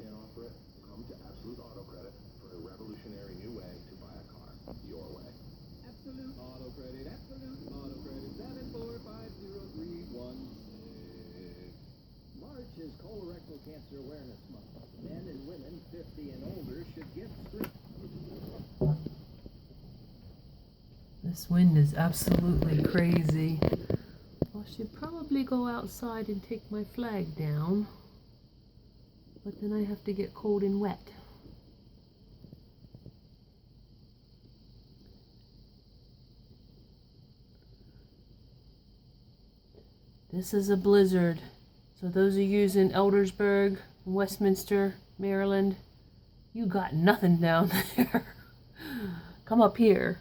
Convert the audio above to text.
can't offer it, come to Absolute Auto Credit for a revolutionary new way to buy a car. Your way. Absolute Auto Credit, Absolute Auto Credit, 7450316. March is Colorectal Cancer Awareness Month. Men and women 50 and older should get screened. This wind is absolutely crazy. I should probably go outside and take my flag down, but then I have to get cold and wet. This is a blizzard. So those of you in Eldersburg, Westminster, Maryland, you got nothing down there. Come up here.